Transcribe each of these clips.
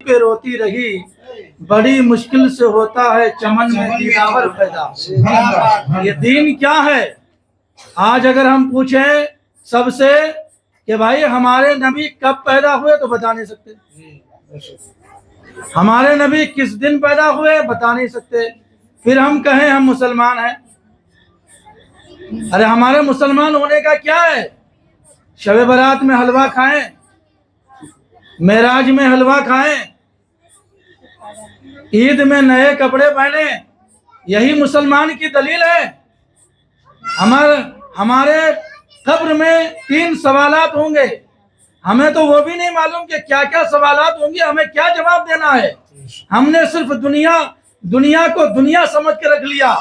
پہ روتی رہی، بڑی مشکل سے ہوتا ہے چمن میں دیداور پیدا۔ یہ دین کیا ہے؟ آج اگر ہم پوچھیں سب سے کہ بھائی ہمارے نبی کب پیدا ہوئے تو بتا نہیں سکتے، ہمارے نبی کس دن پیدا ہوئے بتا نہیں سکتے، پھر ہم کہیں ہم مسلمان ہیں۔ ارے ہمارے مسلمان ہونے کا کیا ہے؟ شب برات میں حلوہ کھائیں، معراج میں حلوہ کھائیں، عید میں نئے کپڑے پہنیں، یہی مسلمان کی دلیل ہے۔ ہمارے قبر میں 3 سوالات ہوں گے، ہمیں تو وہ بھی نہیں معلوم کہ کیا کیا سوالات ہوں گے، ہمیں کیا جواب دینا ہے۔ ہم نے صرف دنیا کو دنیا سمجھ کے رکھ لیا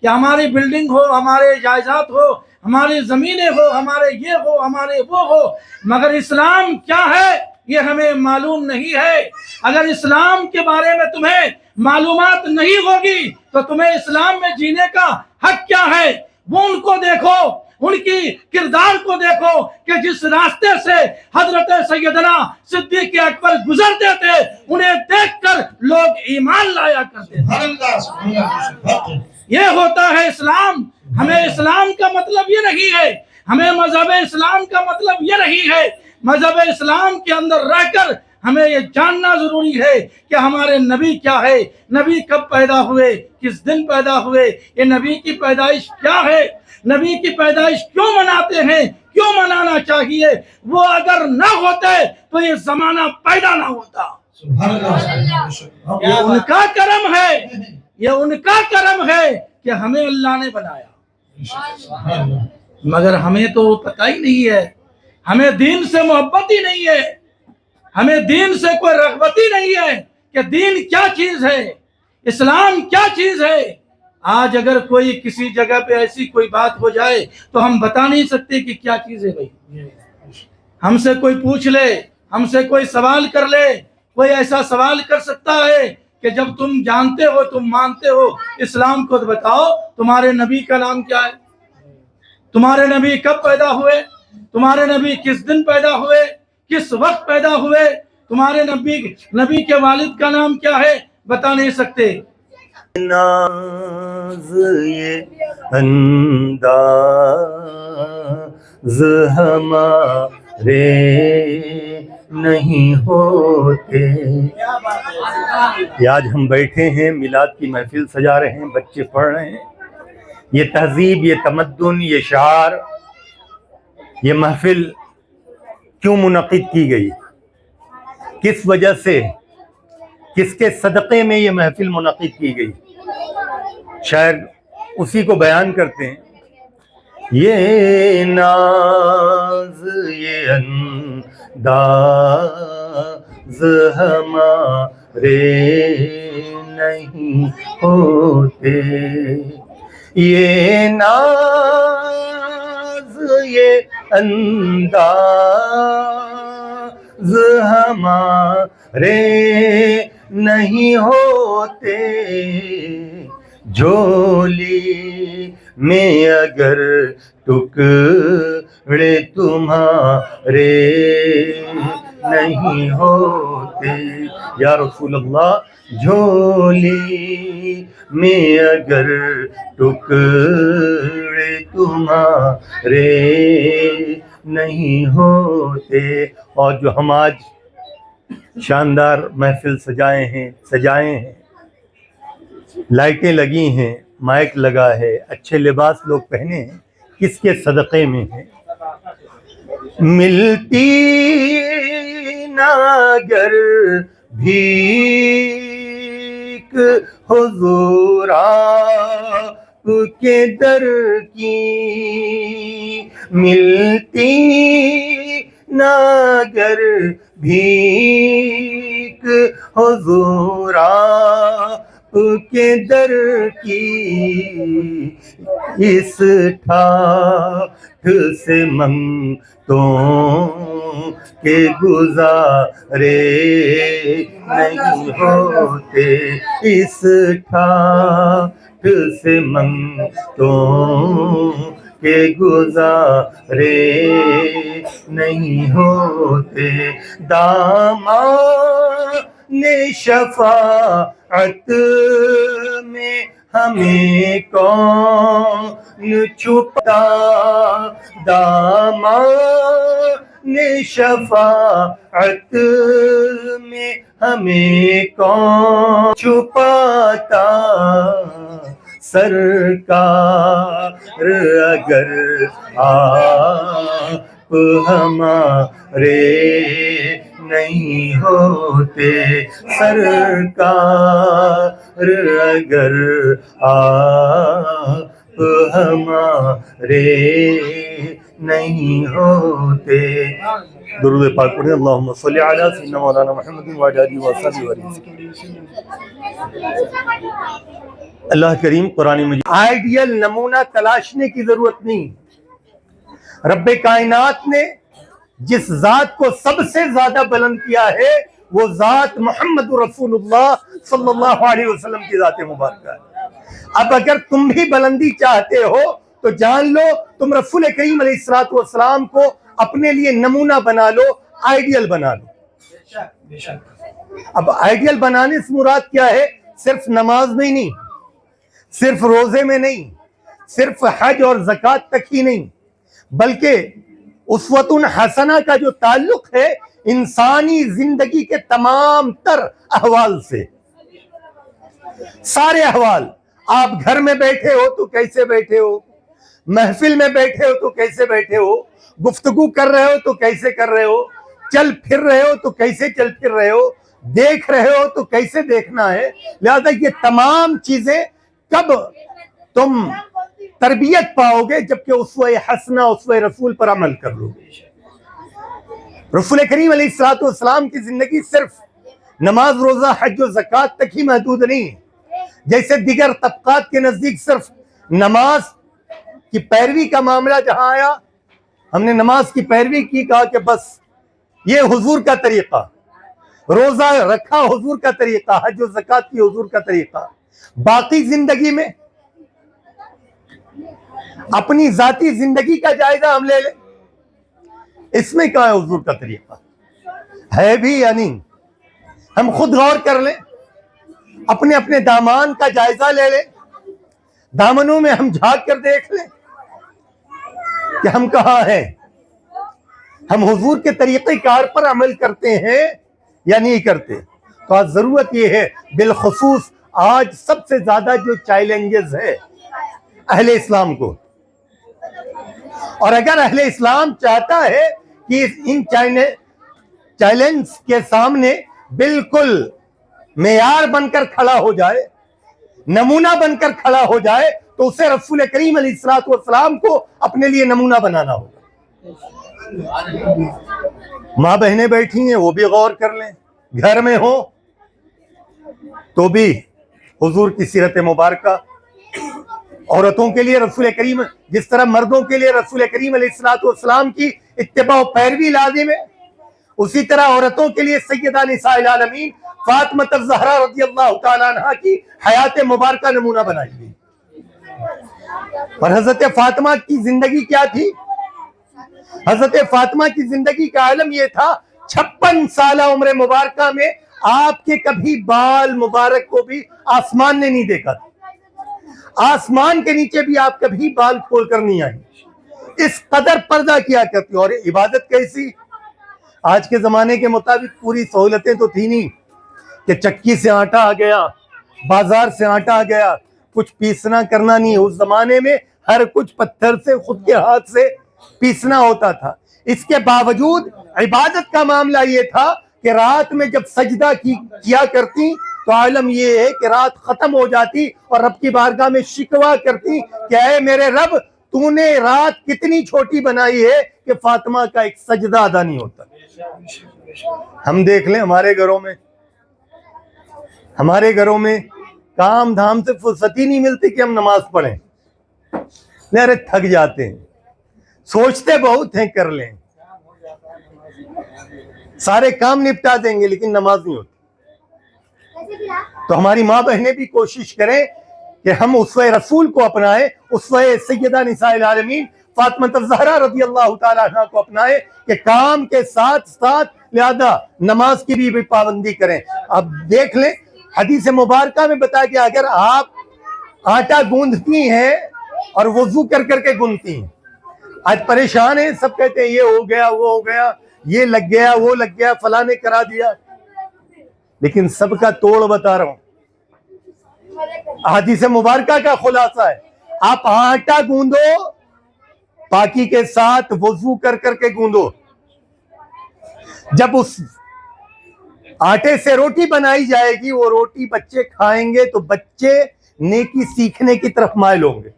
کہ ہماری بلڈنگ ہو، ہمارے جائیداد ہو، ہماری زمینیں ہو، ہمارے یہ ہو، ہمارے وہ ہو، مگر اسلام کیا ہے یہ ہمیں معلوم نہیں ہے۔ اگر اسلام کے بارے میں تمہیں معلومات نہیں ہوگی تو تمہیں اسلام میں جینے کا حق کیا ہے؟ وہ ان کو دیکھو، ان کی کردار کو دیکھو کہ جس راستے سے حضرت سیدنا صدیق اکبر گزرتے تھے، انہیں دیکھ کر لوگ ایمان لایا کرتے تھے۔ یہ ہوتا ہے اسلام۔ ہمیں اسلام کا مطلب یہ نہیں ہے، ہمیں مذہب اسلام کا مطلب یہ نہیں ہے۔ مذہب اسلام کے اندر رہ کر ہمیں یہ جاننا ضروری ہے کہ ہمارے نبی کیا ہے، نبی کب پیدا ہوئے، کس دن پیدا ہوئے، یہ نبی کی پیدائش کیا ہے، نبی کی پیدائش کیوں مناتے ہیں، کیوں منانا چاہیے۔ وہ اگر نہ ہوتے تو یہ زمانہ پیدا نہ ہوتا۔ یہ ان کا کرم ہے، یہ ان کا کرم ہے کہ ہمیں اللہ نے بنایا، مگر ہمیں تو پتہ ہی نہیں ہے، ہمیں دین سے محبت ہی نہیں ہے، ہمیں دین سے کوئی رغبت ہی نہیں ہے کہ دین کیا چیز ہے، اسلام کیا چیز ہے۔ آج اگر کوئی کسی جگہ پہ ایسی کوئی بات ہو جائے تو ہم بتا نہیں سکتے کہ کیا چیز ہے۔ بھائی ہم سے کوئی پوچھ لے، ہم سے کوئی سوال کر لے، کوئی ایسا سوال کر سکتا ہے کہ جب تم جانتے ہو، تم مانتے ہو اسلام کو، تو بتاؤ تمہارے نبی کا نام کیا ہے، تمہارے نبی کب پیدا ہوئے، تمہارے نبی کس دن پیدا ہوئے، کس وقت پیدا ہوئے، تمہارے نبی کے والد کا نام کیا ہے، بتا نہیں سکتے۔ ناز یہ انداز ہمارے نہیں ہوتے۔ آج ہم بیٹھے ہیں، میلاد کی محفل سجا رہے ہیں، بچے پڑھ رہے ہیں۔ یہ تہذیب، یہ تمدن، یہ شعار، یہ محفل کیوں منعقد کی گئی، کس وجہ سے، کس کے صدقے میں یہ محفل منعقد کی گئی، شاعر اسی کو بیان کرتے ہیں۔ یہ ناز یہ انداز ہمارے نہیں ہوتے، یہ ناز یہ انداز ہمارے نہیں ہوتے، جھولی میں اگر ٹکڑے تمہارے نہیں ہوتے۔ یا رسول اللہ، جھولی میں اگر ٹکڑے تمہارے نہیں ہوتے۔ اور جو ہم آج شاندار محفل سجائے ہیں، لائٹیں لگی ہیں، مائک لگا ہے، اچھے لباس لوگ پہنے ہیں، کس کے صدقے میں ہیں؟ ملتی نہ اگر بھیک حضور آپ کے در کی، ملتی نہ اگر بھیک حضور آپ کے در کی، اس ٹھاٹھ سے منگتوں کے گزارے نہیں ہوتے، اس ٹھاٹھ سے منگتوں کے گزارے نہیں ہوتے۔ داماد شفاعت میں ہمیں کون چھپتا دامان شفاعت میں ہمیں کون چھپاتا سرکار اگر آپ ہمارے نہیں ہوتے سرکار اگر آپ ہمارے نہیں ہوتے. درود پاک پڑھیں. اللہم صلی علی سیدنا مولانا محمد وعلی آلہ وصحبہ وسلم. اللہ کریم قرآن مجید آئیڈیل نمونہ تلاشنے کی ضرورت نہیں. رب کائنات نے جس ذات کو سب سے زیادہ بلند کیا ہے وہ ذات محمد رسول اللہ صلی اللہ علیہ وسلم کی ذات مبارکہ ہے. اب اگر تم بھی بلندی چاہتے ہو تو جان لو تم رسول کریم علیہ السلام کو اپنے لیے نمونہ بنا لو, آئیڈیل بنا لو. اب آئیڈیل بنانے سے مراد کیا ہے؟ صرف نماز میں نہیں, صرف روزے میں نہیں, صرف حج اور زکوٰۃ تک ہی نہیں, بلکہ اسوۃ حسنہ کا جو تعلق ہے انسانی زندگی کے تمام تر احوال سے. سارے احوال, آپ گھر میں بیٹھے ہو تو کیسے بیٹھے ہو, محفل میں بیٹھے ہو تو کیسے بیٹھے ہو, گفتگو کر رہے ہو تو کیسے کر رہے ہو, چل پھر رہے ہو تو کیسے چل پھر رہے ہو, دیکھ رہے ہو تو کیسے دیکھنا ہے. لہذا یہ تمام چیزیں کب تم تربیت پاؤ گے؟ جبکہ اسوہ حسنہ اسوہ رسول پر عمل کر لو گے. رسول کریم علیہ السلام کی زندگی صرف نماز روزہ حج و زکوٰۃ تک ہی محدود نہیں ہے. جیسے دیگر طبقات کے نزدیک صرف نماز کی پیروی کا معاملہ جہاں آیا, ہم نے نماز کی پیروی کی, کہا کہ بس یہ حضور کا طریقہ, روزہ رکھا حضور کا طریقہ, حج و زکوٰۃ کی حضور کا طریقہ. باقی زندگی میں اپنی ذاتی زندگی کا جائزہ ہم لے لیں, اس میں کہاں ہے حضور کا طریقہ؟ ہے بھی یا نہیں؟ ہم خود غور کر لیں, اپنے اپنے دامان کا جائزہ لے لیں, دامنوں میں ہم جھانک کر دیکھ لیں کہ ہم کہاں ہیں, ہم حضور کے طریقہ کار پر عمل کرتے ہیں یا نہیں کرتے. تو آج ضرورت یہ ہے, بالخصوص آج سب سے زیادہ جو چیلنجز ہے اہل اسلام کو, اور اگر اہل اسلام چاہتا ہے کہ ان چیلنج کے سامنے بالکل معیار بن کر کھڑا ہو جائے, نمونہ بن کر کھڑا ہو جائے, تو اسے رسول کریم علیہ السلام کو اپنے لیے نمونہ بنانا ہوگا. ماں بہنیں بیٹھی ہیں وہ بھی غور کر لیں, گھر میں ہوں تو بھی حضور کی سیرت مبارکہ. عورتوں کے لیے رسول کریم, جس طرح مردوں کے لیے رسول کریم علیہ السلام کی اتباع و پیروی لازم ہے, اسی طرح عورتوں کے لیے سیدہ نساء العالمین فاطمہ الزہرا رضی اللہ تعالیٰ عنہ کی حیات مبارکہ نمونہ بنائی گئی. اور حضرت فاطمہ کی زندگی کیا تھی؟ حضرت فاطمہ کی زندگی کا عالم یہ تھا, 56 سالہ عمر مبارکہ میں آپ کے کبھی بال مبارک کو بھی آسمان نے نہیں دیکھا تھا. آسمان کے نیچے بھی آپ کبھی بال کھول کر نہیں آئی, اس قدر پردہ کیا کرتی. اور عبادت کیسی؟ آج کے زمانے کے مطابق پوری سہولتیں تو تھی نہیں کہ چکی سے آٹا آ گیا, بازار سے آٹا آ گیا, کچھ پیسنا کرنا نہیں. اس زمانے میں ہر کچھ پتھر سے, خود کے ہاتھ سے پیسنا ہوتا تھا. اس کے باوجود عبادت کا معاملہ یہ تھا کہ رات میں جب سجدہ کیا کرتی تو عالم یہ ہے کہ رات ختم ہو جاتی اور رب کی بارگاہ میں شکوہ کرتی کہ اے میرے رب, تو نے رات کتنی چھوٹی بنائی ہے کہ فاطمہ کا ایک سجدہ ادا نہیں ہوتا. ہم دیکھ لیں ہمارے گھروں میں کام دھام سے فرصت ہی نہیں ملتی کہ ہم نماز پڑھیں. ارے تھک جاتے ہیں, سوچتے بہت ہیں کر لیں, سارے کام نپٹا دیں گے لیکن نماز نہیں ہوتی. تو ہماری ماں بہنیں بھی کوشش کریں کہ ہم اسوہ رسول کو اپنائیں, اسوہ سیدہ نساء العالمین فاطمہ الزہرا رضی اللہ تعالیٰ عنہ کو اپنائیں کہ کام کے ساتھ ساتھ لہذا نماز کی بھی پابندی کریں. اب دیکھ لیں حدیث مبارکہ میں بتایا کہ اگر آپ آٹا گوندھتی ہیں اور وضو کر کر کے گوندھتی ہیں. آج پریشان ہیں سب، کہتے ہیں یہ ہو گیا وہ ہو گیا، یہ لگ گیا وہ لگ گیا، فلاں نے کرا دیا. لیکن سب کا توڑ بتا رہا ہوں، حدیث مبارکہ کا خلاصہ ہے آپ آٹا گوندو پاکی کے ساتھ، وضو کر کر کے گوندو. جب اس آٹے سے روٹی بنائی جائے گی، وہ روٹی بچے کھائیں گے تو بچے نیکی سیکھنے کی طرف مائل ہوں گے.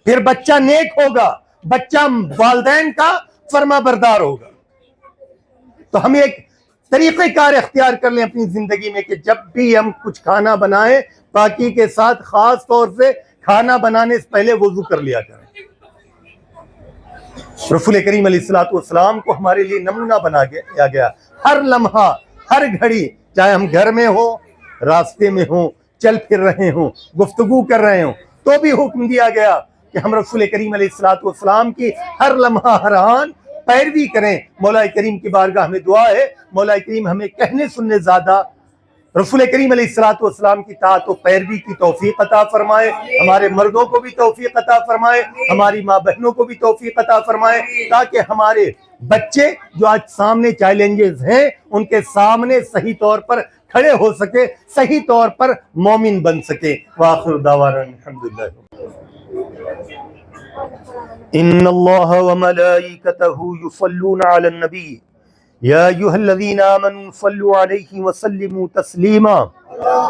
پھر بچہ نیک ہوگا، بچہ والدین کا فرما بردار ہوگا. تو ہم ایک طریقہ کار اختیار کر لیں اپنی زندگی میں کہ جب بھی ہم کچھ کھانا بنائیں پاکی کے ساتھ، خاص طور سے کھانا بنانے سے پہلے وضو کر لیا کریں. رسول کریم علیہ الصلوۃ والسلام کو ہمارے لیے نمونہ بنا گیا. ہر لمحہ ہر گھڑی، چاہے ہم گھر میں ہوں، راستے میں ہوں، چل پھر رہے ہوں، گفتگو کر رہے ہوں، تو بھی حکم دیا گیا کہ ہم رسول کریم علیہ الصلوۃ والسلام کی ہر لمحہ ہر آن پیروی کریں. مولا کریم کی بارگاہ میں دعا ہے مولا کریم ہمیں کہنے سننے زیادہ رسول کریم علیہ الصلوۃ والسلام کی طاعت و پیروی کی توفیق عطا فرمائے. ہمارے مردوں کو بھی توفیق عطا فرمائے، ہماری ماں بہنوں کو بھی توفیق عطا فرمائے، تاکہ ہمارے بچے جو آج سامنے چیلنجز ہیں ان کے سامنے صحیح طور پر کھڑے ہو سکے، صحیح طور پر مومن بن سکے. وآخر دعوانا الحمدللہ. ان اللہ وملائکتہ یصلون علی النبی یا ایھا الذین آمنوا صلوا علیہ وسلموا تسلیما.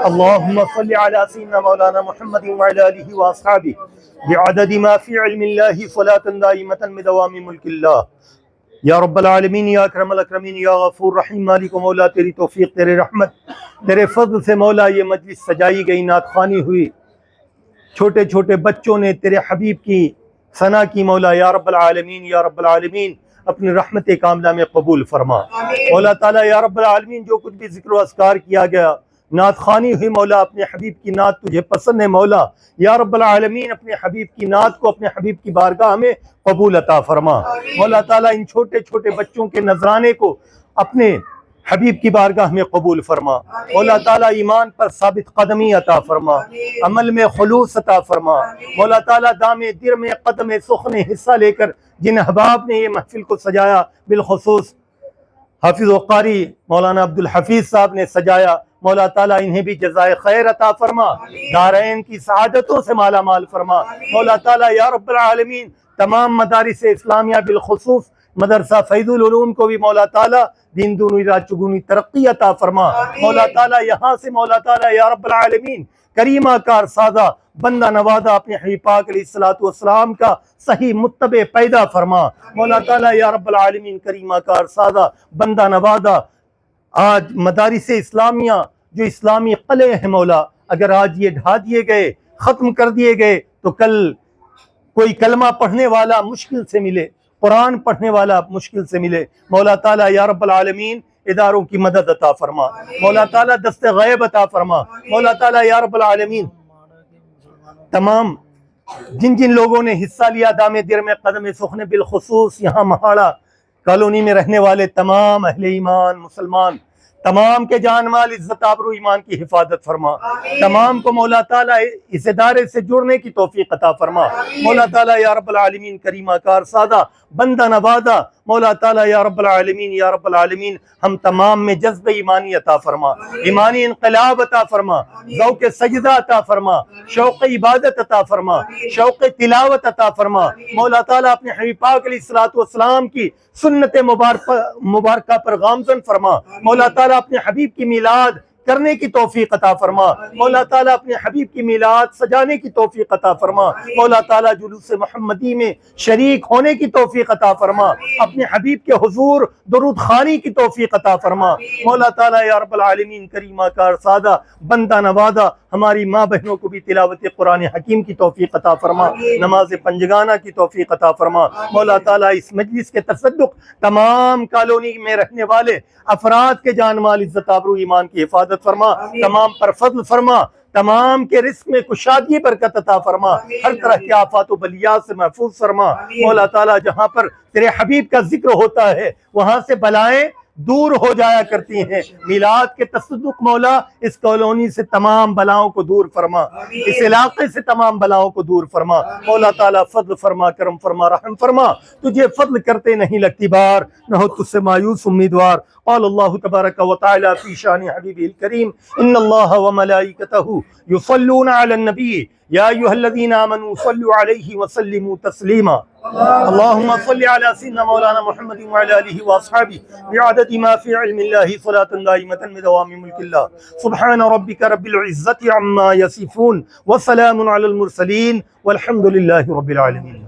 اللہم صل علی سیدنا مولانا محمد وعلی آلہ واصحابہ بعدد ما فی علم اللہ صلاۃ دائمۃ بدوام ملک اللہ. یا رب العالمین، یا اکرم الاکرمین، یا غفور رحیم، مالک و مولا تیری توفیق، تیرے رحمت، تیرے فضل سے مولا یہ مجلس سجائی گئی، نعت خوانی ہوئی، چھوٹے چھوٹے بچوں نے تیرے حبیب کی ثنا کی. مولا یا رب العالمین، یا رب العالمین اپنی رحمت کاملہ میں قبول فرما. مولا تعالیٰ یا رب العالمین جو کچھ بھی ذکر و اذکار کیا گیا، نعت خوانی ہوئی، مولا اپنے حبیب کی نعت تجھے پسند ہے. مولا یا رب العالمین اپنے حبیب کی نعت کو اپنے حبیب کی بارگاہ میں قبول عطا فرما. مولا تعالیٰ ان چھوٹے چھوٹے بچوں کے نذرانے کو اپنے حبیب کی بارگاہ میں قبول فرما. مولا تعالیٰ ایمان پر ثابت قدمی عطا فرما، عمل میں خلوص عطا فرما. مولا تعالیٰ دام در میں قدم سخن حصہ لے کر جن احباب نے یہ محفل کو سجایا، بالخصوص حافظ و قاری مولانا عبدالحفیظ صاحب نے سجایا، مولا تعالیٰ انہیں بھی جزائے خیر عطا فرما، دارین کی سعادتوں سے مالا مال فرما. مولا تعالیٰ یا رب العالمین تمام مدارس اسلامیہ بالخصوص مدرسہ فیض العلوم کو بھی مولا تعالیٰ دین دونی رات چگونی ترقی عطا فرما. مولا تعالیٰ یہاں سے مولا تعالیٰ یا رب العالمین کریمہ کار سادہ بندہ نوازہ اپنے حبیب پاک علیہ الصلوۃ والسلام کا صحیح متبع پیدا فرما. مولا تعالیٰ یا رب العالمین کریمہ کار سادہ بندہ نوازہ آج مدارس اسلامیہ جو اسلامی قلعے ہیں مولا، اگر آج یہ ڈھا دیے گئے، ختم کر دیے گئے تو کل کوئی کلمہ پڑھنے والا مشکل سے ملے، قرآن پڑھنے والا مشکل سے ملے. مولا تعالیٰ یا رب العالمین اداروں کی مدد عطا فرما. مولا تعالیٰ دست غیب عطا فرما. مولا تعالیٰ یا رب العالمین تمام جن جن لوگوں نے حصہ لیا دام در میں قدم سخن، بالخصوص یہاں مہاڑا کالونی میں رہنے والے تمام اہل ایمان مسلمان، تمام کے جان مال عزت آبرو ایمان کی حفاظت فرما. تمام کو مولا تعالیٰ اس ادارے سے جڑنے کی توفیق عطا فرما. مولا تعالیٰ یا رب العالمین کریمہ کار سادہ بندہ نوازہ مولا تعالیٰ یا رب العالمین یا رب العالمین ہم تمام میں جذب ایمانی عطا فرما، ایمانی انقلاب عطا فرما، ذوق سجدہ عطا فرما، شوق عبادت عطا فرما، شوق تلاوت عطا فرما. مولا تعالیٰ اپنے حبیب پاک علیہ الصلوۃ والسلام کی سنت مبارکہ پر گامزن فرما. مولا تعالیٰ اپنے حبیب کی میلاد کرنے کی توفیق عطا فرما. مولا تعالیٰ اپنے حبیب کی میلاد سجانے کی توفیق عطا فرما. مولا تعالیٰ جلوس محمدی میں شریک ہونے کی توفیق عطا فرما. اپنے حبیب کے حضور درود خوانی کی توفیق عطا فرما. مولا تعالیٰ یا رب العالمین کریمہ کار سادہ بندہ نوازہ ہماری ماں بہنوں کو بھی تلاوت قرآن حکیم کی توفیق عطا فرما، نماز پنجگانہ کی توفیق عطا فرما. مولا تعالیٰ اس مجلس کے تصدق تمام کالونی میں رہنے والے افراد کے جان مال عزت آبرو ایمان کی حفاظت فرما. تمام پر فضل فرما، تمام کے رزق میں کشادگی برکت عطا فرما، ہر طرح کے آفات و بلیات سے محفوظ فرما. مولا تعالیٰ جہاں پر تیرے حبیب کا ذکر ہوتا ہے وہاں سے بلائیں دور ہو جایا کرتی ہیں۔ میلاد کے تصدق مولا اس کالونی سے تمام بلاؤں کو دور فرما، اس علاقے سے تمام بلاؤں کو دور فرما۔ مولا تعالیٰ فضل فرما، کرم فرما، رحم فرما، تجھے فضل کرتے نہیں لگتی بار، نہ ہو تجھ سے مایوس امیدوار۔ قال اللہ تبارک و تعالی فی شان حبیبہ الکریم ان اللہ وملائکتہ یصلون علی النبی یا ایھا الذین آمنوا صلوا علیہ وسلموا تسلیما۔ اللہم صل علی سیدنا مولانا محمد وعلی آلہ واصحابہ بعدد ما فی علم اللہ صلاة دائمة بدوام ملک اللہ۔ سبحان ربک رب العزة عما یصفون وسلام علی المرسلین والحمد للہ رب العالمین۔